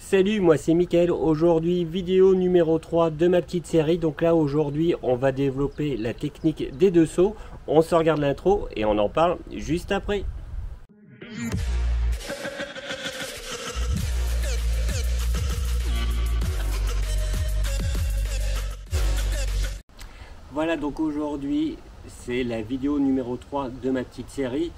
Salut, moi c'est Mickaël. Aujourd'hui, vidéo numéro 3 de ma petite série. Donc là, aujourd'hui, on va développer la technique des deux sauts. On se regarde l'intro et on en parle juste après. Voilà, donc aujourd'hui, c'est la vidéo numéro 3 de ma petite série.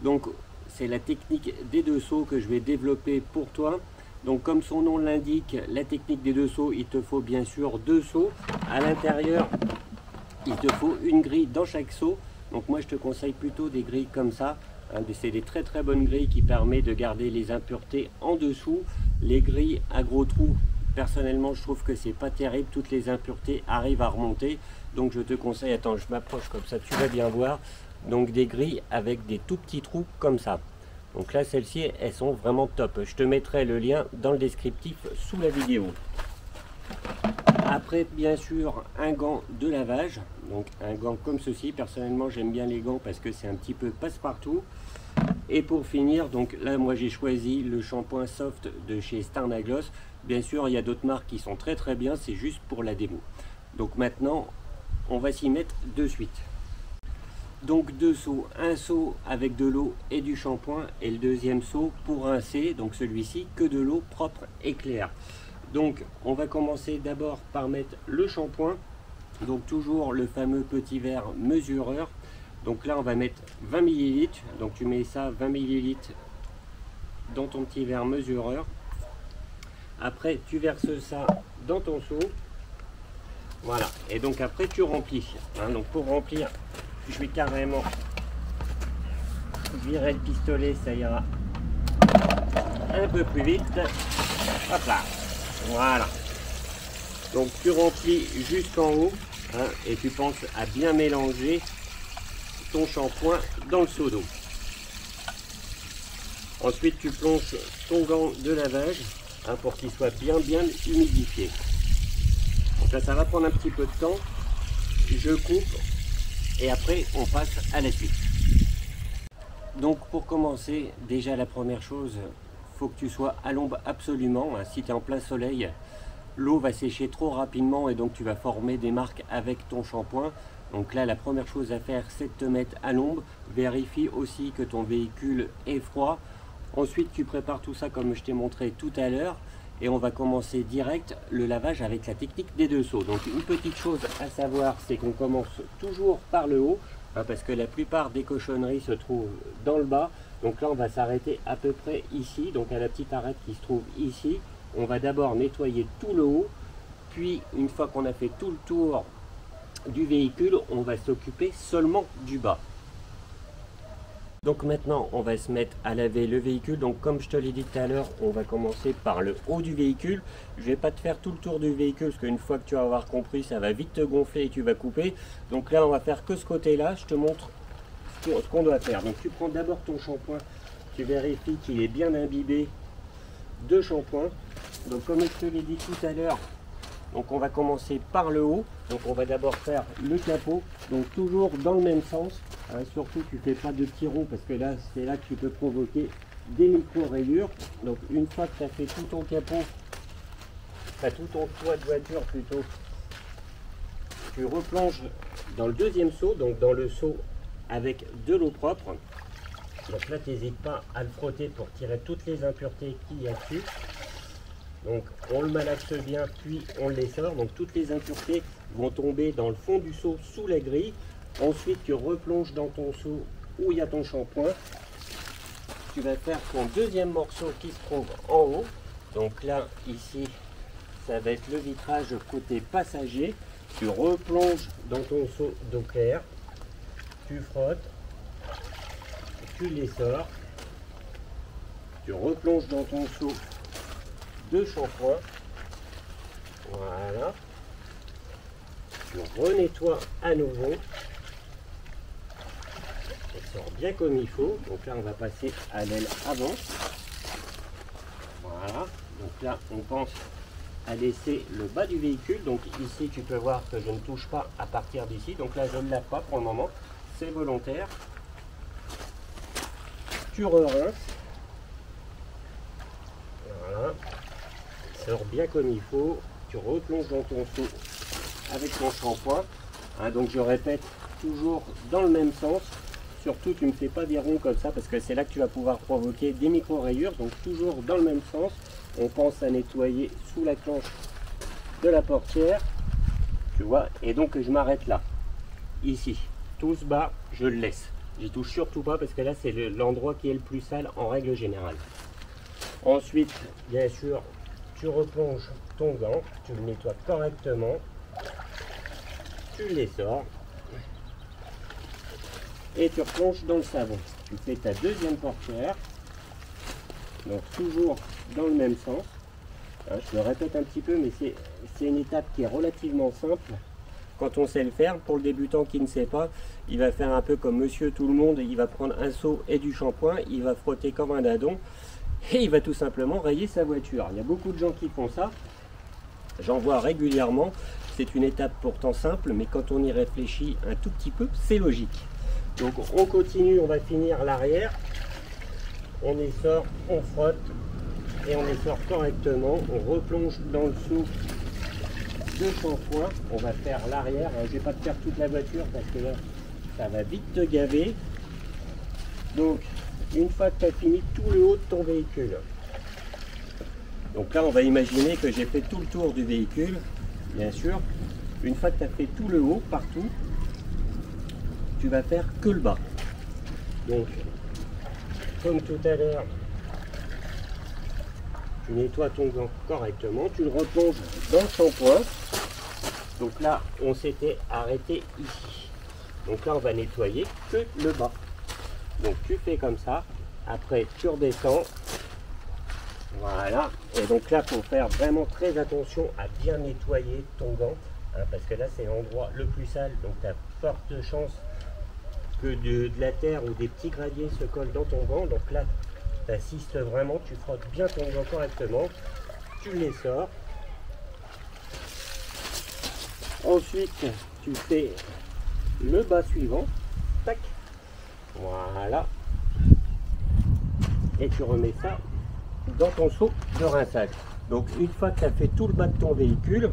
Donc, c'est la technique des deux sauts que je vais développer pour toi. Donc comme son nom l'indique, la technique des deux sauts, il te faut bien sûr deux sauts. À l'intérieur, il te faut une grille dans chaque saut. Donc moi je te conseille plutôt des grilles comme ça. C'est des très très bonnes grilles qui permettent de garder les impuretés en dessous. Les grilles à gros trous, personnellement je trouve que c'est pas terrible. Toutes les impuretés arrivent à remonter. Donc je te conseille, attends je m'approche comme ça tu vas bien voir. Donc des grilles avec des tout petits trous comme ça. Donc là, celles-ci, elles sont vraiment top. Je te mettrai le lien dans le descriptif sous la vidéo. Après, bien sûr, un gant de lavage. Donc un gant comme ceci. Personnellement, j'aime bien les gants parce que c'est un petit peu passe-partout. Et pour finir, donc là, moi, j'ai choisi le shampoing soft de chez Starnagloss. Bien sûr, il y a d'autres marques qui sont très très bien. C'est juste pour la démo. Donc maintenant, on va s'y mettre de suite. Donc deux seaux, un seau avec de l'eau et du shampoing et le deuxième seau pour rincer, donc celui-ci que de l'eau propre et claire. Donc on va commencer d'abord par mettre le shampoing, donc toujours le fameux petit verre mesureur. Donc là on va mettre 20 ml, donc tu mets ça 20 ml dans ton petit verre mesureur. Après tu verses ça dans ton seau, voilà, et donc après tu remplis. Donc pour remplir, je vais carrément virer le pistolet, ça ira un peu plus vite. Hop là, voilà. Donc tu remplis jusqu'en haut et tu penses à bien mélanger ton shampoing dans le seau d'eau. Ensuite tu plonges ton gant de lavage pour qu'il soit bien humidifié. Donc là ça va prendre un petit peu de temps. Je coupe. Et après, on passe à la suite. Donc pour commencer, déjà la première chose, faut que tu sois à l'ombre absolument. Si tu es en plein soleil, l'eau va sécher trop rapidement et donc tu vas former des marques avec ton shampoing. Donc là, la première chose à faire, c'est de te mettre à l'ombre. Vérifie aussi que ton véhicule est froid. Ensuite, tu prépares tout ça comme je t'ai montré tout à l'heure. Et on va commencer direct le lavage avec la technique des deux sauts. Donc une petite chose à savoir, c'est qu'on commence toujours par le haut, parce que la plupart des cochonneries se trouvent dans le bas. Donc là on va s'arrêter à peu près ici, donc à la petite arête qui se trouve ici. On va d'abord nettoyer tout le haut, puis une fois qu'on a fait tout le tour du véhicule, on va s'occuper seulement du bas. Donc maintenant on va se mettre à laver le véhicule. Donc comme je te l'ai dit tout à l'heure, on va commencer par le haut du véhicule. Je vais pas te faire tout le tour du véhicule parce qu'une fois que tu vas avoir compris, ça va vite te gonfler et tu vas couper. Donc là on va faire que ce côté là. Je te montre ce qu'on doit faire. Donc tu prends d'abord ton shampoing, tu vérifies qu'il est bien imbibé de shampoing. Donc comme je te l'ai dit tout à l'heure, donc on va commencer par le haut. Donc on va d'abord faire le capot, donc toujours dans le même sens. Surtout tu fais pas de petits ronds parce que là c'est là que tu peux provoquer des micro rayures. Donc une fois que tu as fait tout ton capot, tout ton toit de voiture plutôt, tu replonges dans le deuxième seau, donc dans le seau avec de l'eau propre. Donc là tu n'hésites pas à le frotter pour tirer toutes les impuretés qu'il y a dessus. Donc on le malaxe bien, puis on les sort. Donc toutes les impuretés vont tomber dans le fond du seau sous la grille. Ensuite tu replonges dans ton seau où il y a ton shampoing. Tu vas faire ton deuxième morceau qui se trouve en haut. Donc là, ici, ça va être le vitrage côté passager. Tu replonges dans ton seau d'eau claire. Tu frottes. Tu les sors. Tu replonges dans ton seau de shampoing. Voilà. Tu renettoies à nouveau. Ça sort bien comme il faut. Donc là on va passer à l'aile avant. Voilà. Donc là on pense à laisser le bas du véhicule. Donc ici tu peux voir que je ne touche pas à partir d'ici. Donc là je ne lave pas pour le moment. C'est volontaire. Tu re-rinces. Voilà. sort bien comme il faut, tu replonges dans ton seau avec ton shampoing. Hein, donc je répète, toujours dans le même sens. Surtout tu ne fais pas des ronds comme ça parce que c'est là que tu vas pouvoir provoquer des micro-rayures. Donc toujours dans le même sens. On pense à nettoyer sous la planche de la portière. Tu vois, et donc je m'arrête là. Ici, tout ce bas, je le laisse. J'y touche surtout pas parce que là c'est l'endroit qui est le plus sale en règle générale. Ensuite, bien sûr, tu replonges ton gant, tu le nettoies correctement, tu les sors et tu replonges dans le savon. Tu fais ta deuxième portière, donc toujours dans le même sens. Hein, je le répète un petit peu, mais c'est une étape qui est relativement simple. Quand on sait le faire, pour le débutant qui ne sait pas, il va faire un peu comme monsieur tout le monde, il va prendre un seau et du shampoing, il va frotter comme un dindon et il va tout simplement rayer sa voiture. Il y a beaucoup de gens qui font ça, j'en vois régulièrement, c'est une étape pourtant simple, mais quand on y réfléchit un tout petit peu, c'est logique. Donc on continue, on va finir l'arrière, on essore, on frotte et on essore correctement, on replonge dans le seau de shampoing, on va faire l'arrière, je ne vais pas te faire toute la voiture parce que là ça va vite te gaver. Donc une fois que tu as fini tout le haut de ton véhicule, donc là on va imaginer que j'ai fait tout le tour du véhicule, bien sûr. Une fois que tu as fait tout le haut partout, tu vas faire que le bas. Donc comme tout à l'heure, tu nettoies ton gant correctement, tu le replonges dans le shampoing. Donc là, on s'était arrêté ici. Donc là, on va nettoyer que le bas. Donc tu fais comme ça. Après, tu redescends. Voilà. Et donc là, il faut faire vraiment très attention à bien nettoyer ton gant. Hein, parce que là, c'est l'endroit le plus sale. Donc tu as forte chance que de la terre ou des petits graviers se collent dans ton gant. Donc là, tu assistes vraiment. Tu frottes bien ton gant correctement. Tu les sors. Ensuite, tu fais le bas suivant, tac, voilà, et tu remets ça dans ton seau de rinçage. Donc une fois que tu as fait tout le bas de ton véhicule,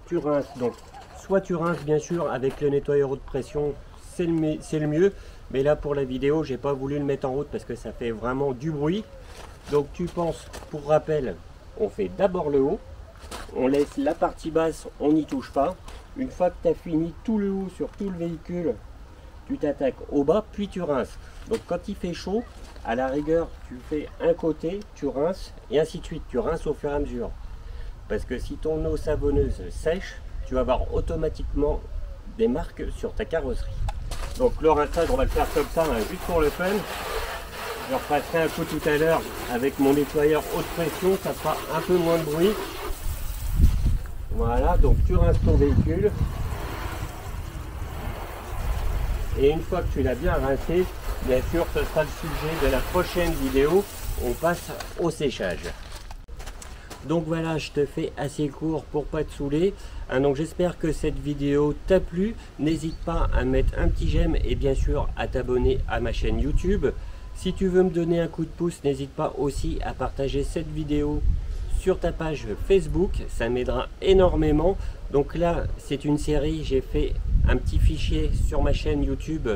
tu rinces. Donc soit tu rinces bien sûr avec le nettoyeur haute pression, c'est le mieux, mais là pour la vidéo, j'ai pas voulu le mettre en route parce que ça fait vraiment du bruit. Donc tu penses, pour rappel, on fait d'abord le haut. On laisse la partie basse, on n'y touche pas. Une fois que tu as fini tout le haut sur tout le véhicule, tu t'attaques au bas, puis tu rinces. Donc quand il fait chaud, à la rigueur, tu fais un côté, tu rinces, et ainsi de suite. Tu rinces au fur et à mesure. Parce que si ton eau savonneuse sèche, tu vas avoir automatiquement des marques sur ta carrosserie. Donc le rinçage, on va le faire comme ça, hein, juste pour le fun. Je repasserai un coup tout à l'heure avec mon nettoyeur haute pression, ça fera un peu moins de bruit. Voilà, donc tu rinces ton véhicule. Et une fois que tu l'as bien rincé, bien sûr, ce sera le sujet de la prochaine vidéo. On passe au séchage. Donc voilà, je te fais assez court pour pas te saouler. Donc j'espère que cette vidéo t'a plu. N'hésite pas à mettre un petit j'aime et bien sûr à t'abonner à ma chaîne YouTube. Si tu veux me donner un coup de pouce, n'hésite pas aussi à partager cette vidéo sur ta page Facebook, ça m'aidera énormément. Donc là, c'est une série, j'ai fait un petit fichier sur ma chaîne YouTube,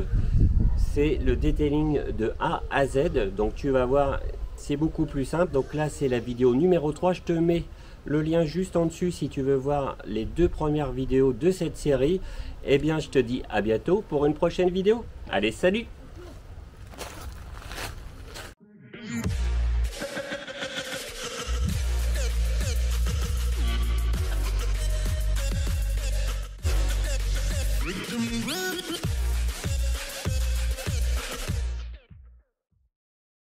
c'est le detailing de A à Z. Donc tu vas voir, c'est beaucoup plus simple. Donc là, c'est la vidéo numéro 3. Je te mets le lien juste en dessus si tu veux voir les 2 premières vidéos de cette série. Eh bien, je te dis à bientôt pour une prochaine vidéo. Allez, salut! Rhythm.